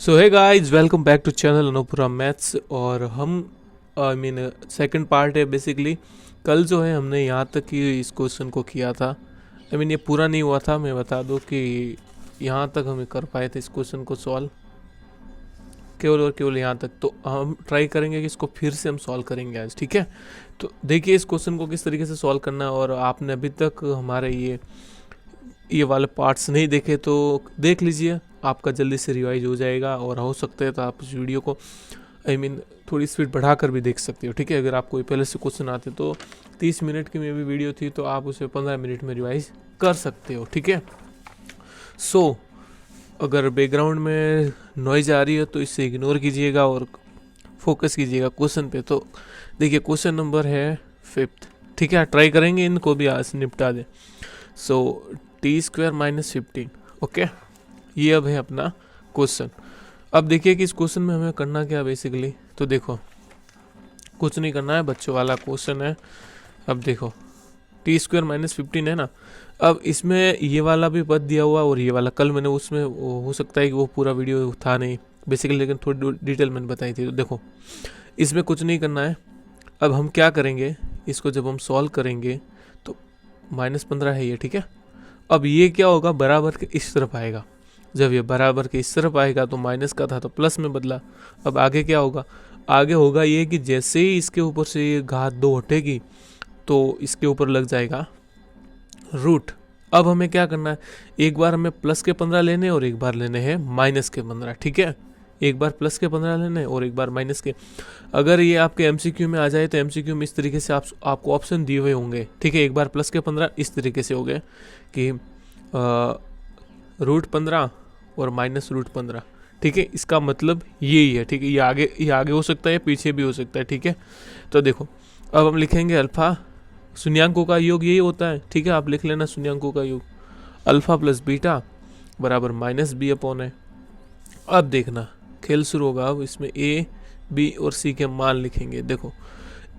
सो है guys, welcome back to channel Anupura maths. और हम सेकंड पार्ट है बेसिकली। कल जो है हमने यहाँ तक ही इस क्वेश्चन को किया था। ये पूरा नहीं हुआ था, मैं बता दूँ कि यहाँ तक हम कर पाए थे इस क्वेश्चन को सॉल्व, केवल और केवल यहाँ तक। तो हम ट्राई करेंगे कि इसको फिर से हम सॉल्व करेंगे आज, ठीक है। तो देखिए इस क्वेश्चन को किस तरीके से सॉल्व करना है। और आपने अभी तक हमारे ये वाले पार्ट्स नहीं देखे तो देख लीजिए, आपका जल्दी से रिवाइज हो जाएगा। और हो सकता है तो आप इस वीडियो को थोड़ी स्पीड बढ़ाकर भी देख सकते हो, ठीक है। अगर आपको पहले से क्वेश्चन आते तो 30 मिनट की में भी वीडियो थी तो आप उसे 15 मिनट में रिवाइज कर सकते हो, ठीक है। सो अगर बैकग्राउंड में नॉइज आ रही है तो इसे इग्नोर कीजिएगा और फोकस कीजिएगा क्वेश्चन पे। तो देखिए क्वेश्चन नंबर है 5th, ठीक है। ट्राई करेंगे इनको भी आज निपटा दें। सो t² - 15, ओके। ये अब है अपना क्वेश्चन। अब देखिए कि इस क्वेश्चन में हमें करना क्या बेसिकली। तो देखो कुछ नहीं करना है, बच्चों वाला क्वेश्चन है। अब देखो t² - 15 है ना। अब इसमें ये वाला भी पद दिया हुआ और ये वाला कल मैंने उसमें हो सकता है कि वो पूरा वीडियो था नहीं बेसिकली, लेकिन थोड़ी डिटेल मैंने बताई थी। तो देखो इसमें कुछ नहीं करना है। अब हम क्या करेंगे, इसको जब हम सॉल्व करेंगे तो -15 है ये, ठीक है। अब ये क्या होगा, बराबर के इस तरफ आएगा। जब ये बराबर के इस तरफ आएगा तो माइनस का था तो प्लस में बदला। अब आगे क्या होगा, आगे होगा ये कि जैसे ही इसके ऊपर से ये घात 2 हटेगी तो इसके ऊपर लग जाएगा रूट। अब हमें क्या करना है, एक बार हमें प्लस के 15 लेने और एक बार लेने हैं माइनस के 15, ठीक है। एक बार प्लस के 15 लेने और एक बार माइनस के। अगर ये आपके एमसीक्यू में आ जाए तो एमसीक्यू में इस तरीके से आपको ऑप्शन दिए हुए होंगे, ठीक है। एक बार प्लस के 15 इस तरीके से हो गए कि √15 और -√15, ठीक है। इसका मतलब यही है, ठीक है। ये आगे हो सकता है, पीछे भी हो सकता है, ठीक है। तो देखो अब हम लिखेंगे अल्फा, शून्यांकों का योग यही होता है, ठीक है। आप लिख लेना शून्यांकों का योग अल्फा प्लस बीटा बराबर -b/a। अब देखना खेल शुरू होगा। अब इसमें ए बी और सी के मान लिखेंगे। देखो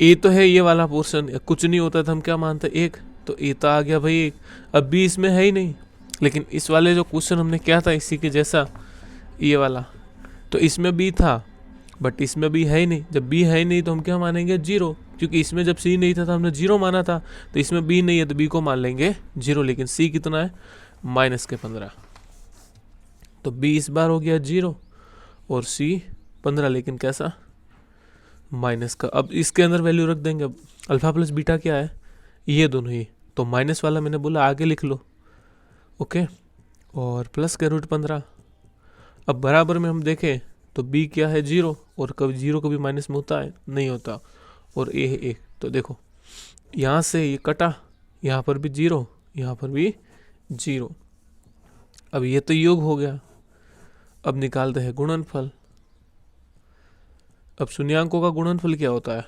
ए तो है ये वाला पोर्शन, कुछ नहीं होता था हम क्या मानते 1, तो ए तो आ गया भाई 1। अब बी इसमें है ही नहीं, लेकिन इस वाले जो क्वेश्चन हमने किया था इसी के जैसा ये वाला, तो इसमें बी था बट इसमें बी है ही नहीं। जब बी है ही नहीं तो हम क्या मानेंगे 0, क्योंकि इसमें जब सी नहीं था तो हमने 0 माना था। तो इसमें बी नहीं है तो बी को मान लेंगे 0। लेकिन सी कितना है, -15। तो बी इस बार हो गया 0 और सी 15, लेकिन कैसा, माइनस का। अब इसके अंदर वैल्यू रख देंगे। अब अल्फा प्लस बीटा क्या है, ये दोनों ही, तो माइनस वाला मैंने बोला आगे लिख लो, ओके। और प्लस के √15। अब बराबर में हम देखें तो b क्या है 0, और कभी 0 कभी माइनस में होता है, नहीं होता। और a है 1। तो देखो यहाँ से ये कटा, यहाँ पर भी 0, यहाँ पर भी 0। अब ये तो योग हो गया। अब निकालते हैं गुणनफल। अब शून्यांकों का गुणनफल क्या होता है,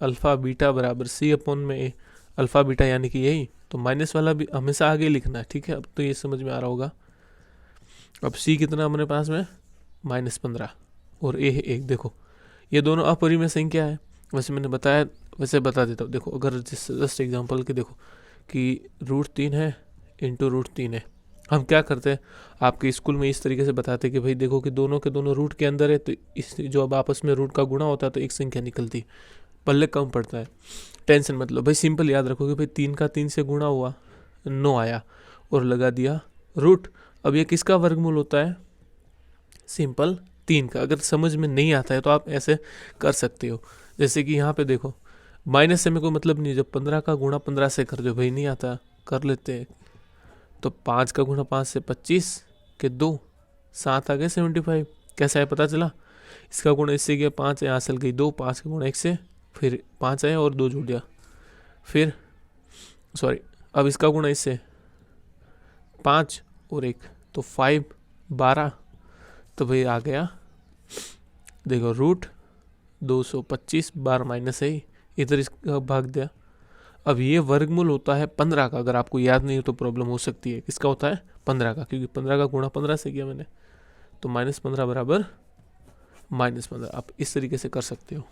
अल्फा बीटा बराबर c/a। अल्फा बीटा यानी कि यही, तो माइनस वाला भी हमेशा आगे लिखना है, ठीक है। अब तो ये समझ में आ रहा होगा। अब c कितना हमारे पास में, -15 और a है 1। देखो ये दोनों अपरिमेय संख्या है, वैसे मैंने बताया, वैसे बता देता हूँ। देखो अगर जस्ट एग्जांपल के देखो कि √3 है इंटू √3 है। हम क्या करते हैं, आपके स्कूल में इस तरीके से बताते हैं कि भाई देखो कि दोनों के दोनों रूट के अंदर है, तो इस जो अब आपस में रूट का गुणा होता है तो एक संख्या निकलती, पल्ले कम पड़ता है। टेंशन मतलब भाई सिंपल याद रखो कि भाई 3 का 3 से गुणा हुआ 9 आया और लगा दिया रूट। अब ये किसका वर्गमूल होता है, सिंपल 3 का। अगर समझ में नहीं आता है तो आप ऐसे कर सकते हो। जैसे कि यहाँ पे देखो माइनस से में कोई मतलब नहीं, जब 15 का गुणा 15 से कर दो, भाई नहीं आता कर लेते हैं। तो 5 का गुणा 5 से 25 के 2, 7 आ गए 75। कैसा है पता चला, इसका गुणा इससे गया 5, यहाँ से गई 2, 5 का गुणा 1 से, फिर 5 आया और 2 जुड़ गया, फिर सॉरी अब इसका गुणा इससे 5 और 1 तो 5 12। तो भाई आ गया देखो √225, 12 माइनस है इधर, इसका भाग दिया। अब ये वर्गमूल होता है 15 का। अगर आपको याद नहीं हो तो प्रॉब्लम हो सकती है। किसका होता है, 15 का, क्योंकि 15 का गुणा 15 से किया मैंने, तो -15 बराबर -15। आप इस तरीके से कर सकते हो।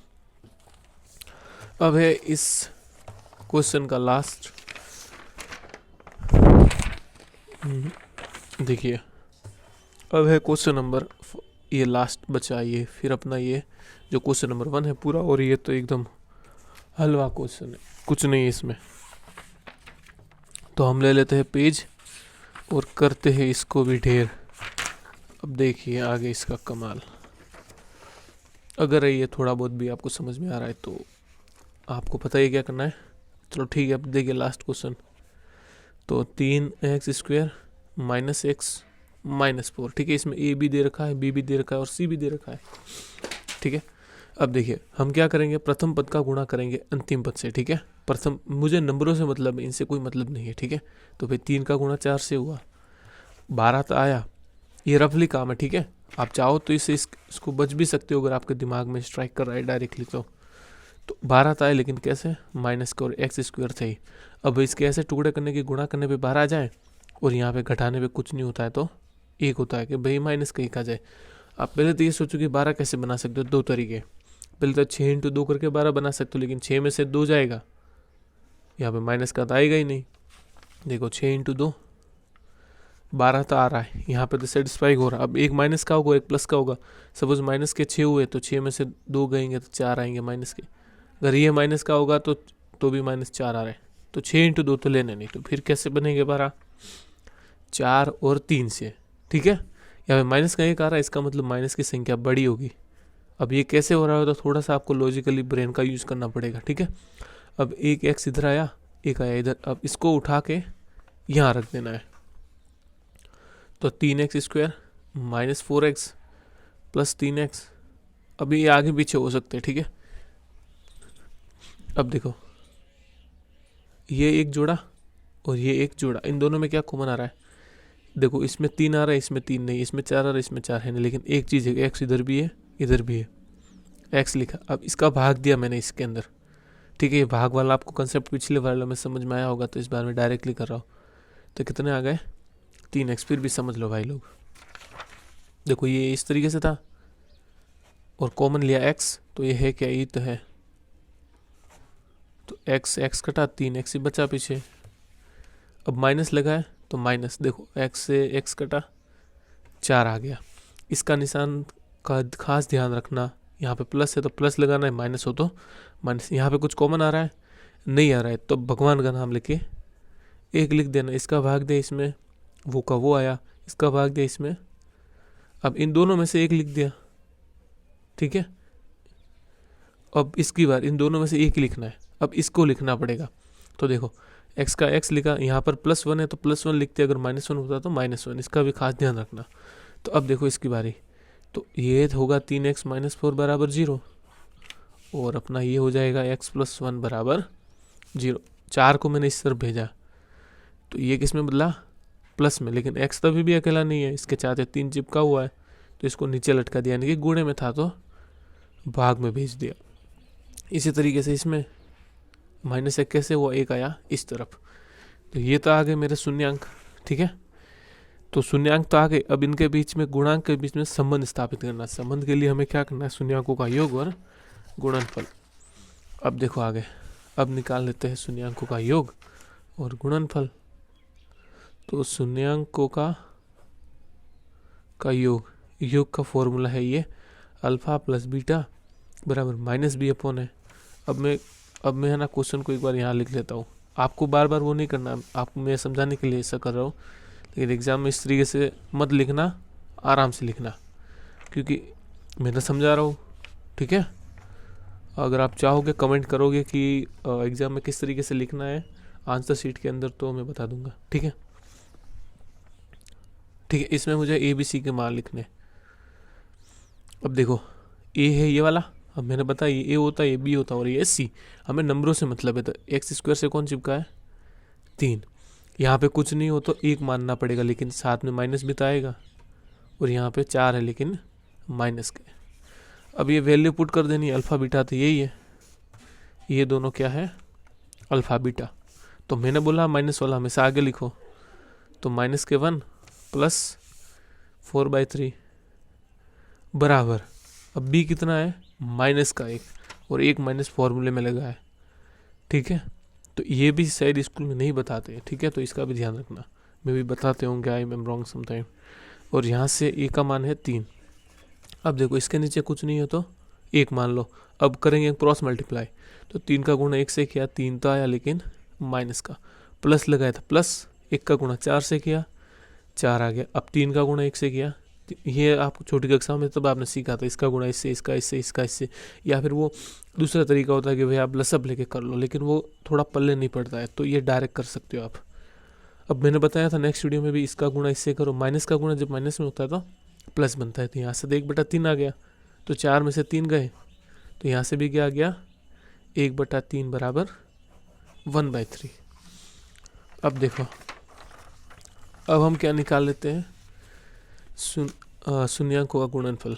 अब है इस क्वेश्चन का लास्ट, देखिए अब है क्वेश्चन नंबर ये लास्ट बचा ये, फिर अपना ये जो क्वेश्चन नंबर 1 है पूरा, और ये तो एकदम हलवा क्वेश्चन है, कुछ नहीं है इसमें। तो हम ले लेते हैं पेज और करते हैं इसको भी ढेर। अब देखिए आगे इसका कमाल। अगर ये थोड़ा बहुत भी आपको समझ में आ रहा है तो आपको पता ही क्या करना है। चलो ठीक है, अब देखिए लास्ट क्वेश्चन। तो 3x² माइनस एक्स माइनस 4, ठीक है। इसमें a भी दे रखा है, b भी दे रखा है और c भी दे रखा है, ठीक है। अब देखिए हम क्या करेंगे, प्रथम पद का गुणा करेंगे अंतिम पद से, ठीक है। प्रथम, मुझे नंबरों से मतलब है, इनसे कोई मतलब नहीं है, ठीक है। तो फिर 3 का गुणा 4 से हुआ, 12 तो आया। ये रफली काम है, ठीक है। आप चाहो तो इसको बच भी सकते हो अगर आपके दिमाग में स्ट्राइक कर रहा है डायरेक्टली। तो 12 तो आए, लेकिन कैसे, माइनस के और x² थे ही। अब इसके ऐसे टुकड़े करने की, गुणा करने पे 12 आ जाए और यहाँ पे घटाने पे कुछ नहीं होता है तो 1 होता है कि भाई माइनस का 1 आ जाए। आप पहले तो ये सोचो कि 12 कैसे बना सकते हो, 2 तरीके। पहले तो 6 × 2 करके 12 बना सकते हो, लेकिन 6 में से 2 जाएगा, यहाँ पे माइनस का तो आएगा ही नहीं। देखो 6 × 2 12 तो आ रहा है, यहाँ पे तो सेटिस्फाई हो रहा है। अब एक माइनस का होगा, एक प्लस का होगा। सपोज माइनस के 6 हुए तो 6 में से 2 गएंगे तो 4 आएंगे माइनस के। अगर ये माइनस का होगा तो भी -4 आ रहा है। तो 6 × 2 तो लेने नहीं, तो फिर कैसे बनेंगे 12, 4 और 3 से, ठीक है। यहाँ पे माइनस का 1 आ रहा है, इसका मतलब माइनस की संख्या बड़ी होगी। अब ये कैसे हो रहा है, तो थोड़ा सा आपको लॉजिकली ब्रेन का यूज़ करना पड़ेगा, ठीक है। अब एक x इधर आया, एक आया इधर, अब इसको उठा के यहाँ रख देना है। तो 3x² minus 4x plus 3x। अभी ये आगे पीछे हो सकते हैं, ठीक है। अब देखो ये एक जोड़ा और ये एक जोड़ा, इन दोनों में क्या कॉमन आ रहा है, देखो इसमें 3 आ रहा है, इसमें 3 नहीं, इसमें 4 आ रहा है, इसमें 4 है नहीं। लेकिन एक चीज़ है, x इधर भी है इधर भी है, x लिखा। अब इसका भाग दिया मैंने इसके अंदर, ठीक है। ये भाग वाला आपको कंसेप्ट पिछले वाले में समझ में आया होगा, तो इस बार मैं डायरेक्टली कर रहा हूँ। तो कितने आ गए, 3x। फिर भी समझ लो भाई लोग, देखो ये इस तरीके से था और कॉमन लिया x, तो ये है क्या, ये तो है। तो x कटा, 3x ही बचा पीछे। अब माइनस लगा है तो माइनस, देखो x से x कटा, 4 आ गया। इसका निशान का खास ध्यान रखना, यहाँ पे प्लस है तो प्लस लगाना है, माइनस हो तो माइनस। यहाँ पे कुछ कॉमन आ रहा है, नहीं आ रहा है, तो भगवान का नाम लेके 1 लिख देना। इसका भाग दे इसमें, वो का वो आया, इसका भाग दे इसमें। अब इन दोनों में से 1 लिख दिया, ठीक है। अब इसकी बार इन दोनों में से 1 लिखना है, अब इसको लिखना पड़ेगा। तो देखो x का x लिखा, यहाँ पर +1 है तो +1 लिखते, अगर -1 होता तो -1, इसका भी खास ध्यान रखना। तो अब देखो इसकी बारी, तो ये होगा 3x - 4 बराबर 0, और अपना ये हो जाएगा x + 1 बराबर 0। 4 को मैंने इस तरफ भेजा, तो ये किस में बदला, प्लस में। लेकिन x तो अभी भी अकेला नहीं है, इसके चाहते 3 चिपका हुआ है, तो इसको नीचे लटका दिया, यानी कि गुणे में था तो भाग में भेज दिया। इसी तरीके से इसमें -1 कैसे हुआ, 1 आया इस तरफ। तो ये तो आ गए मेरे शून्यांक, ठीक है। तो शून्यांक तो आ गए। अब इनके बीच में, गुणांक के बीच में संबंध स्थापित करना। संबंध के लिए हमें क्या करना है, शून्यांकों का योग और गुणनफल। अब देखो आगे, अब निकाल लेते हैं शून्यांकों का योग और गुणनफल। तो शून्यांकों का योग का फॉर्मूला है ये, अल्फा + बीटा बराबर -b/। है। अब मैं है ना क्वेश्चन को एक बार यहाँ लिख लेता हूँ। आपको बार बार वो नहीं करना, आपको मैं समझाने के लिए ऐसा कर रहा हूँ, लेकिन एग्जाम में इस तरीके से मत लिखना, आराम से लिखना, क्योंकि मैं तो समझा रहा हूँ, ठीक है। अगर आप चाहोगे कमेंट करोगे कि एग्जाम में किस तरीके से लिखना है आंसर शीट के अंदर, तो मैं बता दूंगा, ठीक है। ठीक है, इसमें मुझे ABC के मान लिखने। अब देखो A है ये वाला, अब मैंने बताया ये A होता है, ये B होता है और ये C। हमें नंबरों से मतलब है, तो x² से कौन चिपका है, 3। यहाँ पे कुछ नहीं हो तो 1 मानना पड़ेगा, लेकिन साथ में माइनस भी तो आएगा, और यहाँ पे 4 है लेकिन माइनस के। अब ये वैल्यू पुट कर देनी, अल्फ़ा बीटा तो यही है, ये दोनों क्या है, अल्फ़ा बीटा। तो मैंने बोला माइनस वाला हमेशा आगे लिखो, तो -1 + 4/3 बराबर, अब b कितना है, -1, और 1 माइनस फॉर्मूले में लगा है, ठीक है। तो ये भी शायद स्कूल में नहीं बताते हैं, ठीक है, तो इसका भी ध्यान रखना। मैं भी बताते होंगे, आई एम रॉन्ग समटाइम। और यहाँ से a का मान है 3, अब देखो इसके नीचे कुछ नहीं है तो 1 मान लो। अब करेंगे क्रॉस मल्टीप्लाई, तो 3 का गुणा 1 से किया 3 तो आया, लेकिन माइनस का प्लस लगाया था प्लस, 1 का गुणा 4 से किया 4 आ गया। अब 3 का गुणा 1 से किया, ये आप छोटी कक्षा में तब आपने सीखा था, इसका गुणा इससे, इसका इससे, इसका इससे, या फिर वो दूसरा तरीका होता है कि भाई आप लसअप लेके कर लो, लेकिन वो थोड़ा पल्ले नहीं पड़ता है, तो ये डायरेक्ट कर सकते हो आप। अब मैंने बताया था नेक्स्ट वीडियो में भी, इसका गुणा इससे करो, माइनस का गुणा जब माइनस में होता है तो प्लस बनता है, तो यहाँ से तो 1/3 आ गया, तो 4 में से 3 गए, तो यहाँ से भी क्या आ गया 1/3 बराबर 1/3। अब देखो, अब हम क्या निकाल लेते हैं, शून्यंकों का गुणनफल।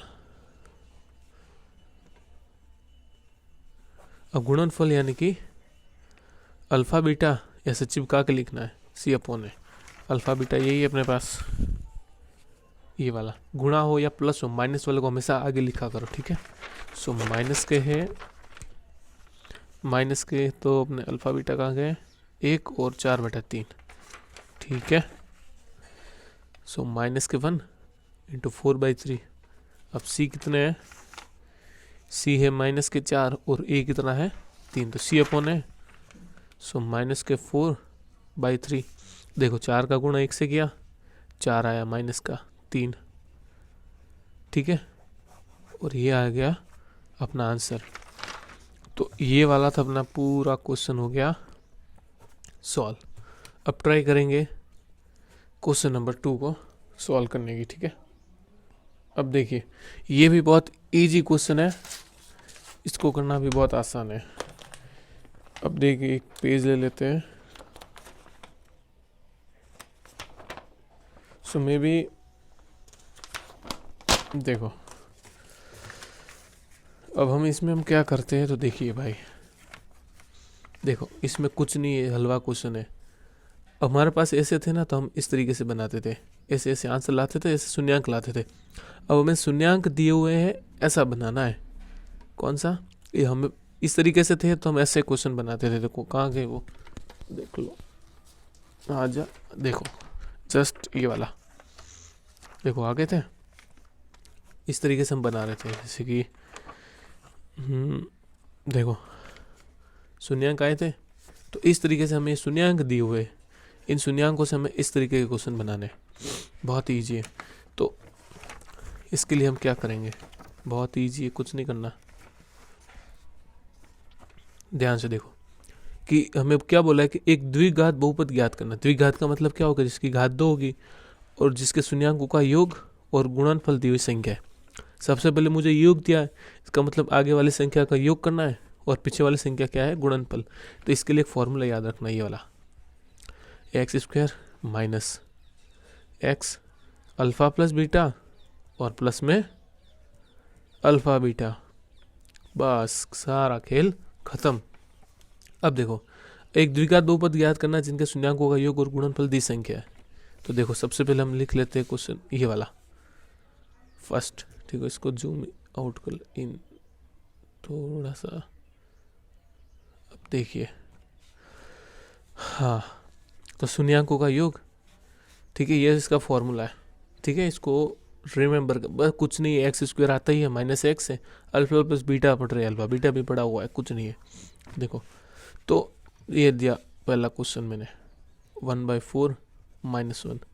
अब गुणनफल यानी कि अल्फा बीटा ऐसे चिपका के लिखना है, C/A। अल्फा बीटा यही है अपने पास, ये वाला गुणा हो या प्लस हो, माइनस वाले को हमेशा आगे लिखा करो, ठीक है। सो माइनस के है, माइनस के तो अपने अल्फा बीटा कहाँ गए, 1 और 4/3, ठीक है। सो माइनस के 1 इंटू 4/3। अब C कितने हैं, C है माइनस के 4 और A कितना है 3, तो C/A है। सो माइनस के 4/3। देखो 4 का गुणा 1 से किया 4 आया, माइनस का 3, ठीक है। और ये आ गया अपना आंसर। तो ये वाला था अपना पूरा क्वेश्चन हो गया सॉल्व। अब ट्राई करेंगे क्वेश्चन नंबर 2 को सॉल्व करने की, ठीक है। अब देखिए ये भी बहुत इजी क्वेश्चन है, इसको करना भी बहुत आसान है। अब देखिए एक पेज ले लेते हैं, सो मे बी देखो, अब हम क्या करते हैं, तो देखिए भाई देखो इसमें कुछ नहीं है, हलवा क्वेश्चन है। अब हमारे पास ऐसे थे ना, तो हम इस तरीके से बनाते थे, ऐसे ऐसे आंसर लाते थे, ऐसे शून्यांक लाते थे। अब हमें शून्यांक दिए हुए हैं, ऐसा बनाना है। कौन सा, ये हमें इस तरीके से थे तो हम ऐसे क्वेश्चन बनाते थे। देखो कहाँ गए वो, देख लो, आ जा, देखो जस्ट ये वाला, देखो आ गए थे, इस तरीके से हम बना रहे थे। जैसे कि देखो शून्यांक आए थे, तो इस तरीके से हमें शून्यांक दिए हुए, इन शून्यांकों से हमें इस तरीके के क्वेश्चन बनाने, बहुत ईजी है। तो इसके लिए हम क्या करेंगे, बहुत ईजी है, कुछ नहीं करना, ध्यान से देखो कि हमें क्या बोला है कि एक द्विघात बहुपद ज्ञात करना। द्विघात का मतलब क्या होगा, जिसकी घात 2 होगी और जिसके शून्यांकों का योग और गुणनफल दी हुई संख्या है। सबसे पहले मुझे योग दिया है, इसका मतलब आगे वाली संख्या का योग करना है और पीछे वाली संख्या क्या है, गुणनफल। तो इसके लिए एक फॉर्मूला याद रखना, ये वाला x² minus x alpha plus beta और प्लस में अल्फा बीटा, बस सारा खेल खत्म। अब देखो एक द्विघात बहुपद ज्ञात करना जिनके शून्यांकों का योग और गुणनफल दी संख्या है। तो देखो सबसे पहले हम लिख लेते हैं क्वेश्चन, ये वाला फर्स्ट, ठीक है। इसको जूम आउट कर इन थोड़ा सा, अब देखिए, हाँ, तो शून्यांकों का योग, ठीक है, ये इसका फॉर्मूला है, ठीक है। इसको रिमेंबर कर, बस कुछ नहीं है, x² आता ही है, माइनस x है, अल्फा प्लस बीटा पढ़ रहे हैं, अल्फा बीटा भी पढ़ा हुआ है, कुछ नहीं है। देखो तो ये दिया पहला क्वेश्चन मैंने, 1/4 माइनस 1।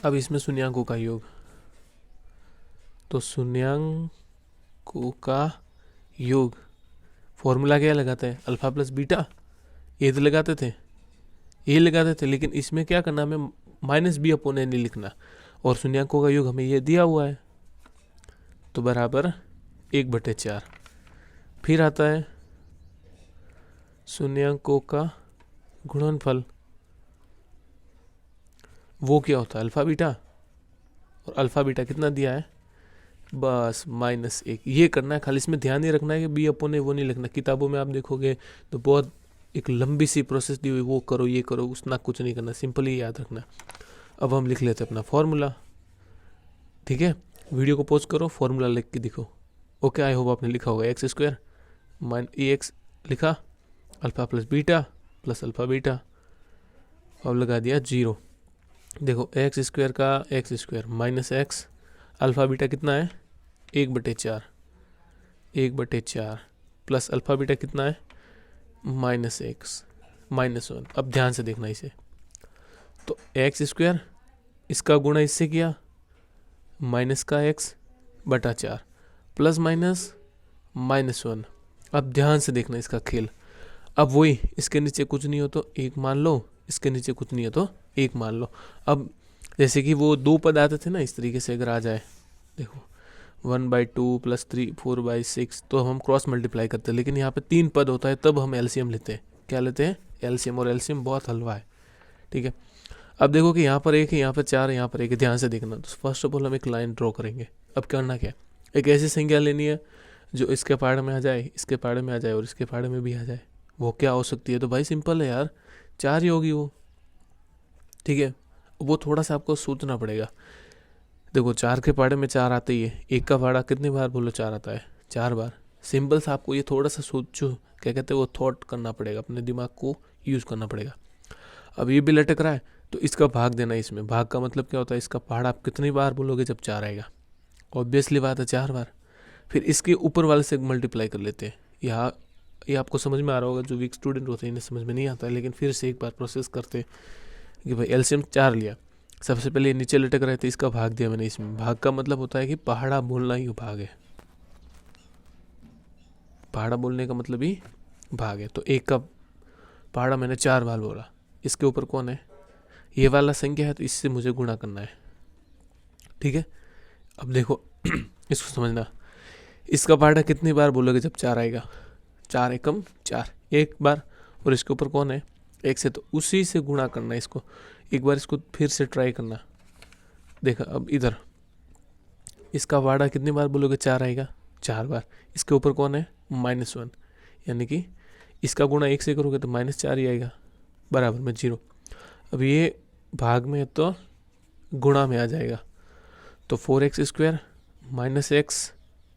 अब इसमें शून्यांकों का योग, तो शून्यांकों का योग फॉर्मूला क्या लगाते हैं, अल्फा प्लस बीटा, ये तो लगाते थे, ये लगाते थे, लेकिन इसमें क्या करना, हमें -b/a नहीं लिखना, और शून्यांकों का योग हमें ये दिया हुआ है, तो बराबर 1/4। फिर आता है शून्यांकों का गुणनफल, वो क्या होता है, अल्फा बीटा, और अल्फा बीटा कितना दिया है, बस -1। ये करना है खाली, इसमें ध्यान ही रखना है कि b/a वो नहीं लिखना। किताबों में आप देखोगे तो बहुत एक लंबी सी प्रोसेस दी हुई, वो करो ये करो, उसना कुछ नहीं करना, सिंपल ही याद रखना। अब हम लिख लेते हैं अपना फॉर्मूला, ठीक है। वीडियो को पॉज करो, फॉर्मूला लिख के दिखो। ओके, आई होप आपने लिखा होगा, x² -ax लिखा, alpha plus beta plus alpha beta, अब लगा दिया 0। देखो एक्स स्क्वायर का x square minus x, alpha beta कितना है 1/4, 1/4 प्लस अल्फ़ा बीटा कितना है माइनस एक्स माइनस 1। अब ध्यान से देखना इसे, तो एक्स स्क्वायर इसका गुणा इससे किया माइनस का x/4 प्लस माइनस -1। अब ध्यान से देखना इसका खेल। अब वही इसके नीचे कुछ नहीं हो तो एक मान लो, इसके नीचे कुछ नहीं हो तो एक मान लो। अब जैसे कि वो दो पद आते थे ना, इस तरीके से अगर आ जाए, देखो 1/2 + 3 4/6, तो हम क्रॉस मल्टीप्लाई करते हैं। लेकिन यहाँ पे 3 पद होता है तब हम एलसीएम लेते हैं। क्या लेते हैं? एलसीएम। और एलसीएम बहुत हलवा है, ठीक है। अब देखो कि यहाँ पर एक है, यहाँ पर 4 है, यहाँ पर एक है। ध्यान से देखना। तो फर्स्ट ऑफ ऑल हम एक लाइन ड्रॉ करेंगे। अब करना क्या है, एक ऐसी संख्या लेनी है जो इसके पार्ट में आ जाए, इसके पार्ट में आ जाए और इसके पार्ट में भी आ जाए। वो क्या हो सकती है? तो भाई सिंपल है यार, 4 ही होगी वो, ठीक है। वो थोड़ा सा आपको सोचना पड़ेगा। देखो 4 के पाड़े में 4 आते ही है, एक का पाड़ा कितनी बार बोलो 4 आता है? 4 बार। सिंपल सा आपको ये थोड़ा सा सोचो, क्या कहते हैं वो थॉट करना पड़ेगा, अपने दिमाग को यूज़ करना पड़ेगा। अब ये भी लटक रहा है तो इसका भाग देना है इसमें। भाग का मतलब क्या होता है? इसका पहाड़ आप कितनी बार बोलोगे जब 4 आएगा? ऑब्वियसली बात है 4 बार। फिर इसके ऊपर वाले से मल्टीप्लाई कर लेते हैं। यहाँ ये आपको समझ में आ रहा होगा, जो वीक स्टूडेंट होते हैं इन्हें समझ में नहीं आता है, लेकिन फिर से एक बार प्रोसेस करते हैं कि भाई एलसीएम 4 लिया, सबसे पहले नीचे लटक रहे थे, इसका भाग दिया मैंने इसमें। भाग का मतलब होता है कि पहाड़ा बोलना ही भाग है, पहाड़ा बोलने का मतलब ही भाग है। तो एक का पहाड़ा मैंने 4 बार बोला, इसके ऊपर कौन है? ये वाला संख्या है, तो इससे मुझे गुणा करना है, ठीक है। अब देखो इसको समझना, इसका पहाड़ा कितनी बार बोलोगे जब 4 आएगा? 4 एकम 4, एक बार। और इसके ऊपर कौन है? एक से, तो उसी से गुणा करना है इसको। एक बार इसको फिर से ट्राई करना। देखा, अब इधर इसका वाड़ा कितनी बार बोलोगे 4 आएगा? 4 बार। इसके ऊपर कौन है? -1, यानी कि इसका गुणा 1 से करोगे तो -4 ही आएगा, बराबर में 0। अब ये भाग में है तो गुणा में आ जाएगा, तो 4x² -x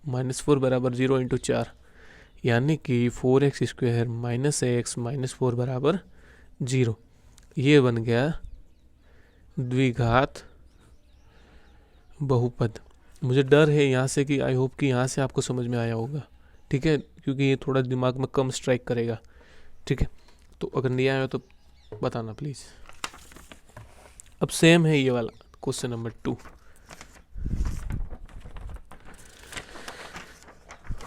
-4 बराबर 0 × 4, यानी कि 4x² -x -4 बराबर 0। ये बन गया द्विघात बहुपद। मुझे डर है यहाँ से कि आई होप कि यहाँ से आपको समझ में आया होगा, ठीक है, क्योंकि ये थोड़ा दिमाग में कम स्ट्राइक करेगा, ठीक है। तो अगर नहीं आया तो बताना प्लीज़। अब सेम है ये वाला क्वेश्चन नंबर 2।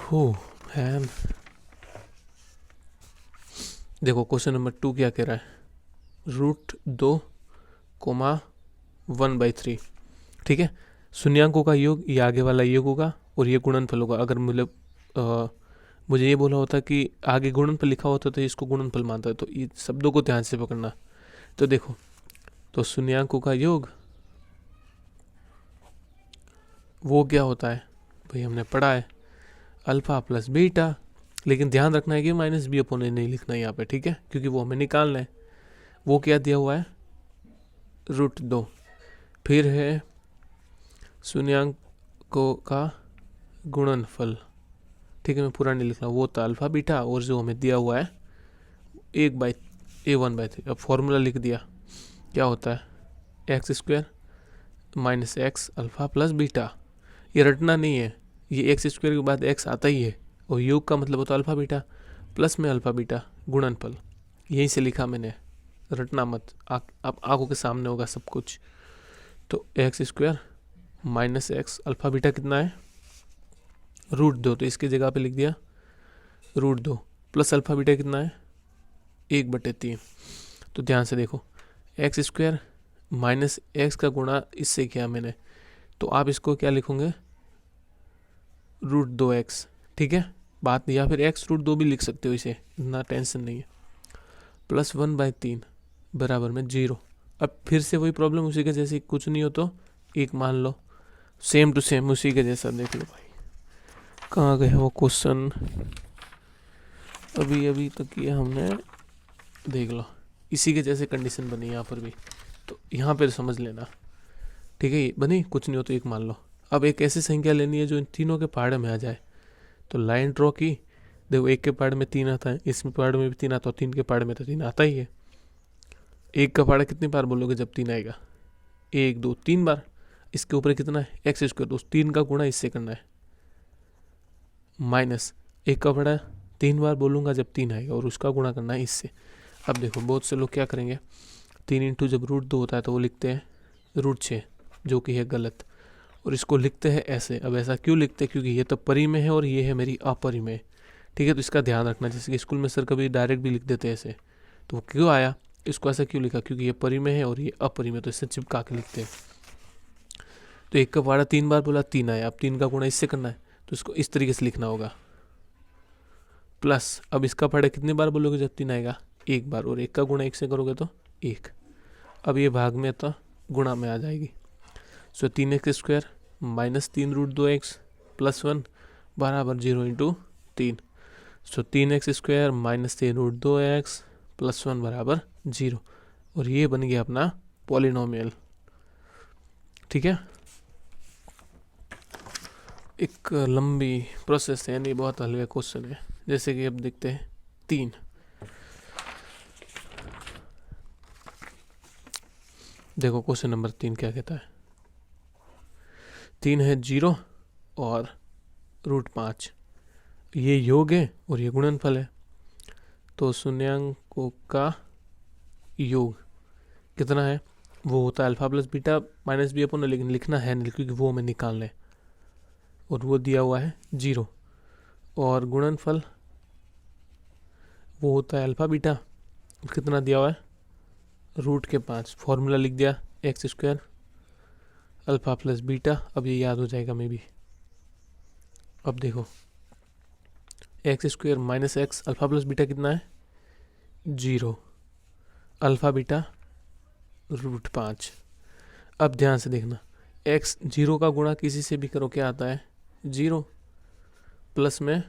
हो मैन, देखो क्वेश्चन नंबर 2 क्या कह रहा है? √2, 1/3, ठीक है। शून्यांकों का योग, ये आगे वाला योग होगा और ये गुणनफल होगा। अगर मतलब मुझे ये बोला होता कि आगे गुणनफल लिखा होता तो इसको गुणनफल मानता है। तो ये शब्दों को ध्यान से पकड़ना। तो देखो, तो शून्यांकों का योग वो क्या होता है भाई, हमने पढ़ा है अल्फा प्लस बीटा। लेकिन ध्यान रखना है कि -b/a नहीं लिखना है यहाँ पे, ठीक है, क्योंकि वो हमें निकालना है। वो क्या दिया हुआ है? √2। फिर है शून्यांकों का गुणनफल, ठीक है, मैं पूरा नहीं लिख रहा, वो था अल्फा बीटा, और जो हमें दिया हुआ है 1/3। अब फॉर्मूला लिख दिया, क्या होता है? x² -x alpha plus beta. ये रटना नहीं है, ये x² के बाद x आता ही है, और योग का मतलब होता है अल्फा बीटा, प्लस में अल्फा बीटा गुणनफल। यहीं से लिखा मैंने, रटना मत, आप आंखों के सामने होगा सब कुछ। तो x² -x अल्फा बीटा कितना है? √2, तो इसकी जगह पे लिख दिया √2, प्लस अल्फा बीटा कितना है? 1/3। तो ध्यान से देखो, x² -x का गुणा इससे किया मैंने, तो आप इसको क्या लिखोगे? √2x, ठीक है बात। या फिर x √2 भी लिख सकते हो, इसे इतना टेंशन नहीं है। प्लस 1/3 बराबर में 0। अब फिर से वही प्रॉब्लम, उसी के जैसे, कुछ नहीं हो तो एक मान लो, सेम टू सेम उसी के जैसा। देख लो भाई, कहाँ गया वो क्वेश्चन? अभी तक किया हमने, देख लो, इसी के जैसे कंडीशन बनी यहाँ पर भी। तो यहाँ पर समझ लेना, ठीक है, बनी, कुछ नहीं हो तो एक मान लो। अब एक ऐसी संख्या लेनी है जो इन तीनों के पहाड़ में आ जाए। तो लाइन ड्रॉ की, देखो एक के पहाड़ में 3 आता है, इसमें पहाड़ में भी 3 आता है, 3 के पहाड़ में तो 3 आता ही है। एक का पहाड़ कितनी बार बोलोगे जब 3 आएगा? 1 2 3 बार। इसके ऊपर कितना है एक्स स्क्वायर, तो 3 का गुणा इससे करना है। माइनस 1 का बड़ा 3 बार बोलूँगा जब 3 आएगा, और उसका गुणा करना है इससे। अब देखो बहुत से लोग क्या करेंगे, 3 इंटू जब √2 होता है तो वो लिखते हैं √6, जो कि है गलत, और इसको लिखते हैं ऐसे। अब ऐसा क्यों लिखते हैं, क्योंकि ये तो परिमेय है और ये है मेरी अपरिमेय। ठीक है, तो इसका ध्यान रखना। जैसे कि स्कूल में सर कभी डायरेक्ट भी लिख देते हैं ऐसे, तो वो क्यों आया, इसको ऐसा क्यों लिखा, क्योंकि ये परिमेय है और ये अपरिमेय, तो इससे चिपका के लिखते हैं। तो 1 का पारा 3 बार बोला, 3 आया। अब 3 का गुणा इससे करना है, तो इसको इस तरीके से लिखना होगा। प्लस अब इसका पारा कितनी बार बोलोगे जब 3 आएगा, 1 बार, और 1 का गुणा 1 से करोगे तो 1। अब ये भाग में तो गुणा में आ जाएगी। सो 3x square minus 3√2x plus 1 बराबर 0 इंटू 3। सो 3x square minus 3√2x plus 1 बराबर 0, और ये बन गया अपना पॉलिनोमियल। ठीक है, एक लंबी प्रोसेस है, यानी बहुत हल्के क्वेश्चन है। जैसे कि अब देखते हैं 3। देखो क्वेश्चन नंबर 3 क्या कहता है। 3 है 0 और √5, ये योग है और ये गुणनफल है। तो शून्यांकों का योग कितना है, वो होता है alpha plus beta minus B अपन, लेकिन लिखना है नहीं क्योंकि वो हमें निकालना है, और वो दिया हुआ है 0। और गुणनफल वो होता है अल्फा बीटा, कितना दिया हुआ है √5। फॉर्मूला लिख दिया x square alpha plus beta. अब ये याद हो जाएगा मे बी। अब देखो x square minus x alpha plus beta कितना है 0, अल्फा बीटा √5। अब ध्यान से देखना, x 0 का गुणा किसी से भी करो क्या आता है 0, प्लस में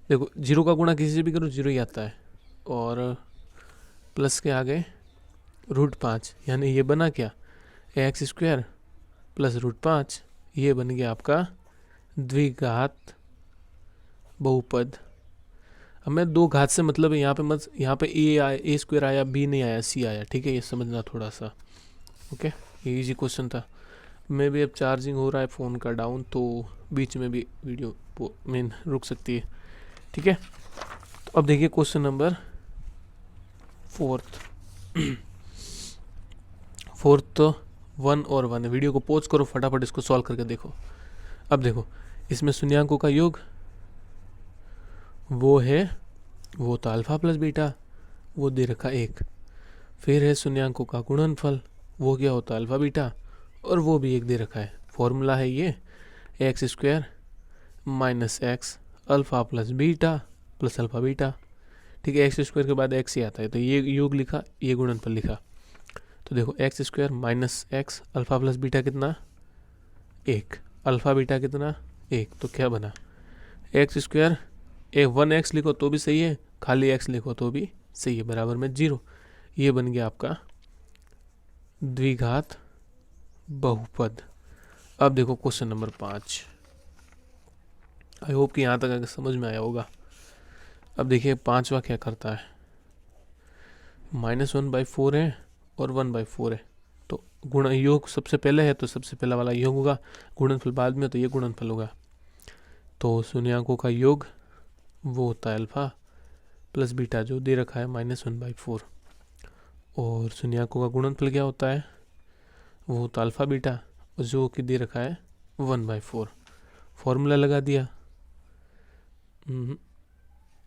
देखो 0 का गुणा किसी से भी करो 0 ही आता है, और प्लस के आगे √5, यानी ये बना क्या एक्स स्क्वायर प्लस √5, ये बन गया आपका द्विघात बहुपद। हमें 2 घात से मतलब है, यहाँ पे ए आया, ए स्क्वायर आया, बी नहीं आया, सी आया। ठीक है, ये समझना थोड़ा सा। ओके, ये इजी क्वेश्चन था। मैं भी अब चार्जिंग हो रहा है फ़ोन का डाउन, तो बीच में भी वीडियो मेन रुक सकती है। ठीक है, तो अब देखिए क्वेश्चन नंबर 4th 1 और 1 है। वीडियो को पॉज करो, फटाफट इसको सॉल्व करके देखो। अब देखो इसमें शून्यांकों का योग वो तो अल्फा प्लस बीटा, वो दे रखा 1। फिर है शून्यांकों का गुणनफल, वो क्या होता है अल्फा बीटा, और वो भी 1 दे रखा है। फॉर्मूला है ये x square minus x alpha plus beta plus alpha beta. ठीक है, एक्स स्क्वायर के बाद एक्स ही आता है, तो ये योग लिखा, ये गुणनफल लिखा। तो देखो x square minus x alpha plus beta कितना 1, अल्फा बीटा कितना 1, तो क्या बना एक्स स्क्वायर 1x लिखो तो भी सही है, खाली x लिखो तो भी सही है, बराबर में 0। ये बन गया आपका द्विघात बहुपद। अब देखो क्वेश्चन नंबर 5। आई होप कि यहाँ तक अगर समझ में आया होगा। अब देखिए 5वां क्या करता है, -1/4 है और 1/4 है, तो गुण योग सबसे पहले है तो सबसे पहला वाला योग होगा, गुणनफल बाद में, तो ये गुणनफल होगा। तो शून्यांकों का योग वो होता है अल्फा प्लस बीटा, जो दे रखा है -1/4, और शून्यांकों का गुणनफल क्या होता है वो होता है अल्फा बीटा, जो कि दे रखा है 1/4। फॉर्मूला लगा दिया,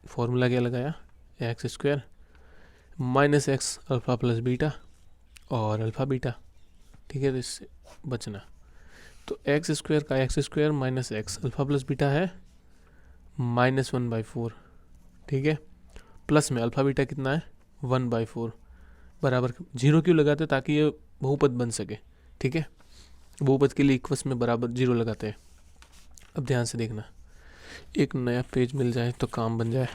फॉर्मूला क्या लगाया x square minus x alpha plus beta और अल्फा बीटा। ठीक है, तो इससे बचना, तो एक्स स्क्वायर का x square minus x alpha plus beta है -1/4। ठीक है, प्लस में अल्फा बीटा कितना है 1/4, बराबर 0 क्यों लगाते, ताकि ये बहुपद बन सके। ठीक है, बहुपद के लिए इक्वस में बराबर 0 लगाते हैं। अब ध्यान से देखना, एक नया पेज मिल जाए तो काम बन जाए।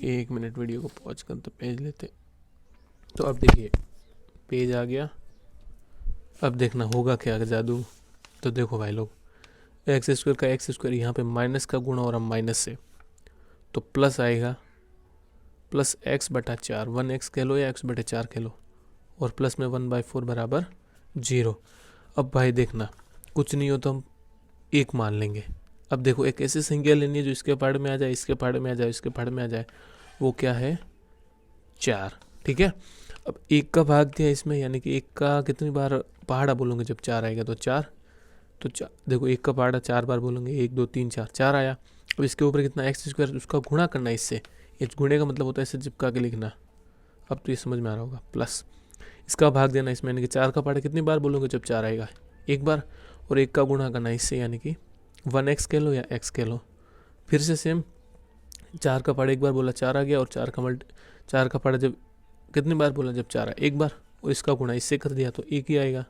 1 मिनट वीडियो को पॉज कर तो पेज लेते। तो अब देखिए पेज आ गया। अब देखना होगा क्या जादू। तो देखो भाई लोग, एक्स स्क्वायर का एक्स स्क्वायर यहाँ पे माइनस का गुणा और हम माइनस से, तो प्लस आएगा प्लस एक्स बटा 4, 1x कह लो या x बटे 4 कह लो, और प्लस में 1/4 बराबर 0। अब भाई देखना, कुछ नहीं हो तो हम 1 मान लेंगे। अब देखो एक ऐसी संख्या लेनी है जो इसके पहाड़ में आ जाए, इसके पहाड़ में आ जाए, इसके पहाड़ में आ जाए, वो क्या है 4। ठीक है, अब 1 का भाग दिया इसमें, यानी कि 1 का कितनी बार पहाड़ा बोलोगे जब 4 आएगा तो 4। तो देखो 1 का पहाड़ा 4 बार बोलोगे, 1 2 3 4, 4 आया। अब इसके ऊपर कितना x², उसका गुणा करना है इससे। ये गुणे का मतलब होता है इसे चिपका के लिखना। अब तो ये समझ में आ रहा होगा। प्लस इसका भाग देना इसमें, यानी कि 4 का पहाड़ा कितनी बार बोलोगे जब 4 आएगा, 1 बार। और 1 का गुणा करना इससे, यानी कि 1x कह लो या x कह लो। फिर से सेम, 4 का पहाड़ा 1 बार बोला 4 आ गया, और 4 का पहाड़ा जब कितनी बार बोला जब 4 आया, 1 बार, और इसका गुणा इससे कर दिया तो 1 ही आएगा।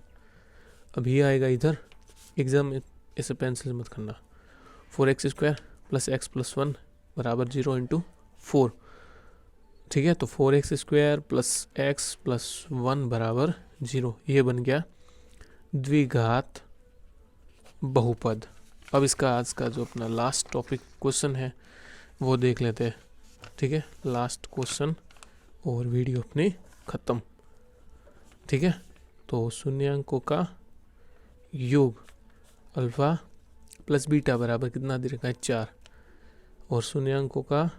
अब ये आएगा इधर, एग्जाम में ऐसे पेंसिल मत करना। 4x² प्लस x प्लस 1 बराबर 0 इंटू 4। ठीक है, तो 4x² प्लस x प्लस 1 बराबर 0, ये बन गया द्विघात बहुपद। अब इसका आज का जो अपना लास्ट टॉपिक क्वेश्चन है वो देख लेते हैं। ठीक है, लास्ट क्वेश्चन और वीडियो अपनी ख़त्म। ठीक है, तो शून्यांकों का योग अल्फ़ा प्लस बीटा बराबर कितना दे रखा है 4, और शून्यांकों का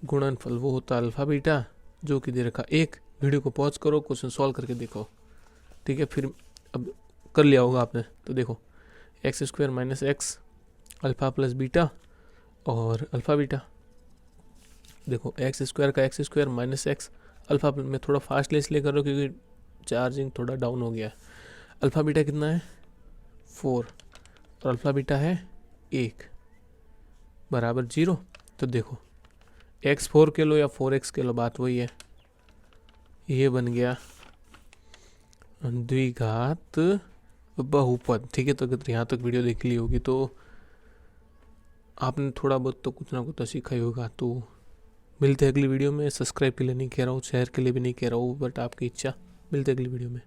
गुणनफल वो होता है अल्फ़ा बीटा, जो कि दे रखा 1। वीडियो को पॉज करो, क्वेश्चन सॉल्व करके देखो। ठीक है, फिर अब कर लिया होगा आपने, तो देखो x² minus x alpha plus beta और अल्फ़ा बीटा। देखो x² का x² माइनस एक्स अल्फ़ा, में थोड़ा फास्ट इसलिए कर रहा हूँ क्योंकि चार्जिंग थोड़ा डाउन हो गया है। अल्फ़ा बीटा कितना है 4, और अल्फ़ा बीटा है 1 बराबर 0। तो देखो x 4 के लो या 4x के लो, बात वही है। ये बन गया द्विघात बहुपद। ठीक है, तो अगर यहाँ तक वीडियो देख ली होगी तो आपने थोड़ा बहुत तो कुछ ना कुछ तो सीखा ही होगा। तो मिलते हैं अगली वीडियो में। सब्सक्राइब के लिए नहीं कह रहा हूँ, शेयर के लिए भी नहीं कह रहा हूँ, बट आपकी इच्छा। मिलते हैं अगली वीडियो में।